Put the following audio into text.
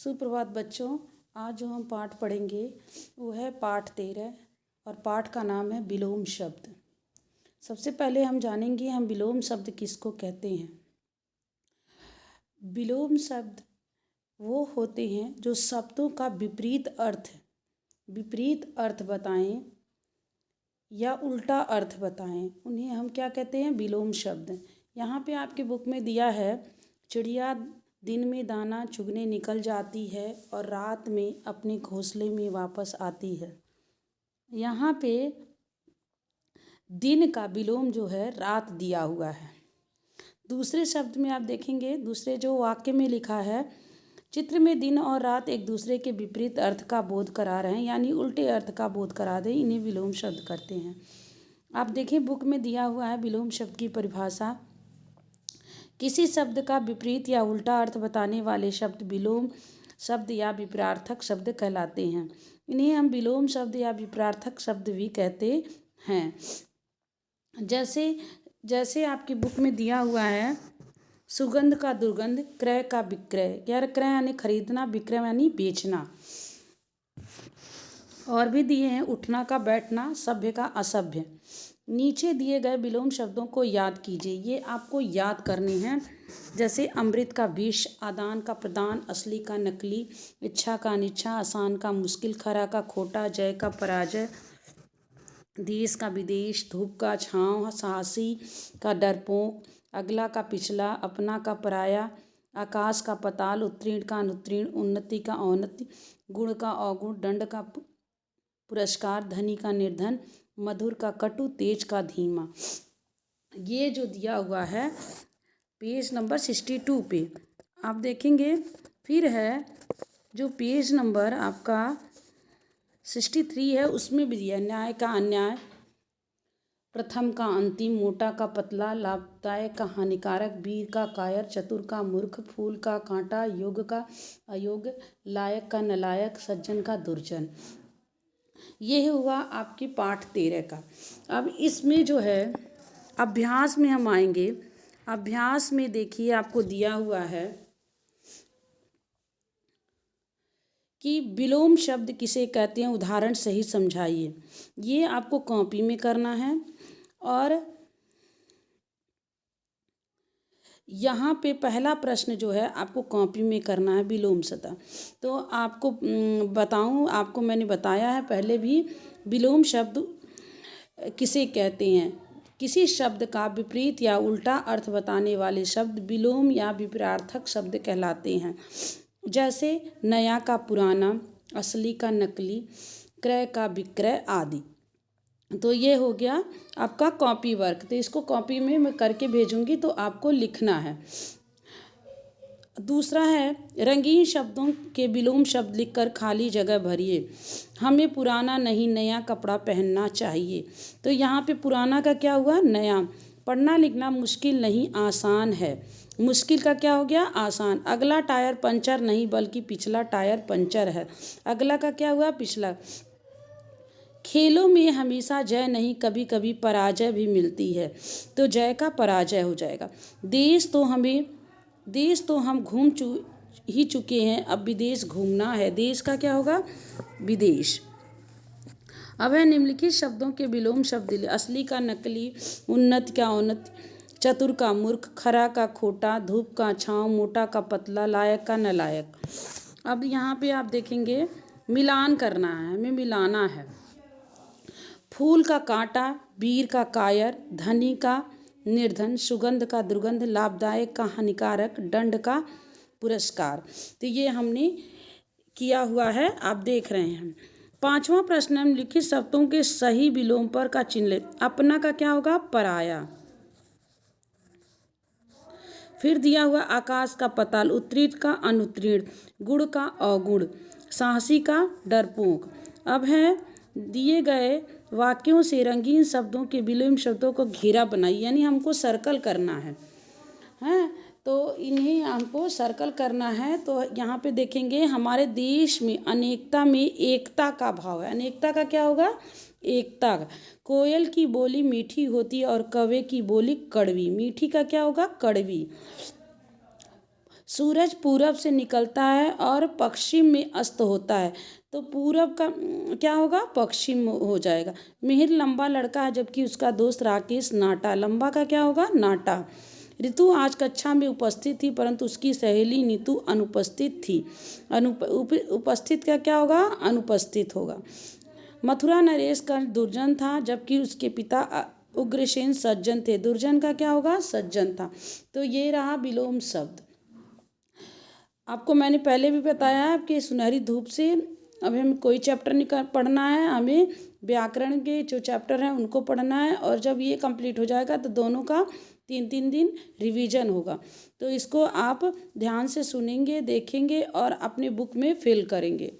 सुप्रभात बच्चों। आज जो हम पाठ पढ़ेंगे वो है पाठ 13 और पाठ का नाम है विलोम शब्द। सबसे पहले हम जानेंगे हम विलोम शब्द किसको कहते हैं। विलोम शब्द वो होते हैं जो शब्दों का विपरीत अर्थ बताएं या उल्टा अर्थ बताएं, उन्हें हम क्या कहते हैं, विलोम शब्द। यहाँ पे आपके बुक में दिया है, चिड़िया दिन में दाना चुगने निकल जाती है और रात में अपने घोंसले में वापस आती है। यहाँ पे दिन का विलोम जो है रात दिया हुआ है। दूसरे शब्द में आप देखेंगे, दूसरे जो वाक्य में लिखा है, चित्र में दिन और रात एक दूसरे के विपरीत अर्थ का बोध करा रहे हैं, यानी उल्टे अर्थ का बोध करा दें, इन्हें विलोम शब्द करते हैं। आप देखें बुक में दिया हुआ है विलोम शब्द की परिभाषा। किसी शब्द का विपरीत या उल्टा अर्थ बताने वाले शब्द विलोम शब्द या विपरार्थक शब्द कहलाते हैं। इन्हें हम विलोम शब्द या विपरार्थक शब्द भी कहते हैं। जैसे आपकी बुक में दिया हुआ है, सुगंध का दुर्गंध, क्रय का विक्रय। यार क्रय यानी खरीदना, विक्रय यानी बेचना। और भी दिए हैं, उठना का बैठना, सभ्य का असभ्य। नीचे दिए गए विलोम शब्दों को याद कीजिए, ये आपको याद करने हैं। जैसे अमृत का विष, आदान का प्रदान, असली का नकली, इच्छा का अनिच्छा, आसान का मुश्किल, खरा का खोटा, जय का पराजय, देश का विदेश, धूप का छाँव, साहसी का डरपोक, अगला का पिछला, अपना का पराया, आकाश का पताल, उत्तीर्ण का अनुत्तीर्ण, उन्नति का अवनति, गुण का अवगुण, दंड का पुरस्कार, धनी का निर्धन, मधुर का कटु, तेज का धीमा। ये जो दिया हुआ है पेज नंबर 62 पे आप देखेंगे। फिर है जो पेज नंबर आपका 63 है, उसमें भी दिया न्याय का अन्याय, प्रथम का अंतिम, मोटा का पतला, लाभदायक का हानिकारक, वीर का कायर, चतुर का मूर्ख, फूल का कांटा, योग्य का अयोग्य, लायक का नलायक, सज्जन का दुर्जन। ये हुआ आपकी पाठ 13 का। अब इसमें जो है अभ्यास में हम आएंगे। अभ्यास में देखिए आपको दिया हुआ है कि विलोम शब्द किसे कहते हैं, उदाहरण सही समझाइए। ये आपको कॉपी में करना है और यहाँ पे पहला प्रश्न जो है आपको कॉपी में करना है, विलोम शब्द। तो आपको बताऊँ, आपको मैंने बताया है पहले भी, विलोम शब्द किसे कहते हैं। किसी शब्द का विपरीत या उल्टा अर्थ बताने वाले शब्द विलोम या विपरार्थक शब्द कहलाते हैं। जैसे नया का पुराना, असली का नकली, क्रय का विक्रय आदि। तो ये हो गया आपका कॉपी वर्क। तो इसको कॉपी में मैं करके भेजूंगी, तो आपको लिखना है। दूसरा है रंगीन शब्दों के विलोम शब्द लिखकर खाली जगह भरिए। हमें पुराना नहीं नया कपड़ा पहनना चाहिए। तो यहाँ पे पुराना का क्या हुआ, नया। पढ़ना लिखना मुश्किल नहीं आसान है, मुश्किल का क्या हो गया, आसान। अगला टायर पंचर नहीं बल्कि पिछला टायर पंचर है, अगला का क्या हुआ, पिछला। खेलों में हमेशा जय नहीं, कभी कभी पराजय भी मिलती है, तो जय का पराजय हो जाएगा। देश तो हम घूम ही चुके हैं, अब विदेश घूमना है, देश का क्या होगा, विदेश। अब है निम्नलिखित शब्दों के विलोम शब्द। असली का नकली, उन्नति का अवनति, चतुर का मूर्ख, खरा का खोटा, धूप का छाँव, मोटा का पतला, लायक का नलायक। अब यहाँ पे आप देखेंगे मिलान करना है, हमें मिलाना है। फूल का कांटा, वीर का कायर, धनी का निर्धन, सुगंध का दुर्गंध, लाभदायक का हानिकारक, दंड का पुरस्कार। तो ये हमने किया हुआ है, आप देख रहे हैं। पांचवा प्रश्न, निम्नलिखित शब्दों के सही विलोम पर का चिन्ह ले। अपना का क्या होगा, पराया। फिर दिया हुआ आकाश का पताल, उत्तीर्ण का अनुत्तीर्ण, गुण का अवगुण, साहसी का डरपोक। अब है दिए गए वाक्यों से रंगीन शब्दों के विलोम शब्दों को घेरा बनाइए, यानी हमको सर्कल करना है, हैं। तो इन्हें हमको सर्कल करना है। तो यहाँ पे देखेंगे हमारे देश में अनेकता में एकता का भाव है। अनेकता का क्या होगा, एकता का। कोयल की बोली मीठी होती है और कौवे की बोली कड़वी, मीठी का क्या होगा, कड़वी। सूरज पूरब से निकलता है और पश्चिम में अस्त होता है। तो पूरब का क्या होगा, पश्चिम हो जाएगा। मिहिर लंबा लड़का है जबकि उसका दोस्त राकेश नाटा। लंबा का क्या होगा, नाटा। ऋतु आज कक्षा में उपस्थित थी परंतु उसकी सहेली नीतू अनुपस्थित थी। उपस्थित का क्या होगा, अनुपस्थित होगा। मथुरा नरेश का दुर्जन था जबकि उसके पिता उग्रसेन सज्जन थे। दुर्जन का क्या होगा, सज्जन था। तो ये रहा विलोम शब्द। आपको मैंने पहले भी बताया है कि सुनहरी धूप से अभी हमें कोई चैप्टर नहीं पढ़ना है, हमें व्याकरण के जो चैप्टर हैं उनको पढ़ना है। और जब ये कंप्लीट हो जाएगा तो दोनों का 3-3 दिन रिवीजन होगा। तो इसको आप ध्यान से सुनेंगे, देखेंगे और अपने बुक में फिल करेंगे।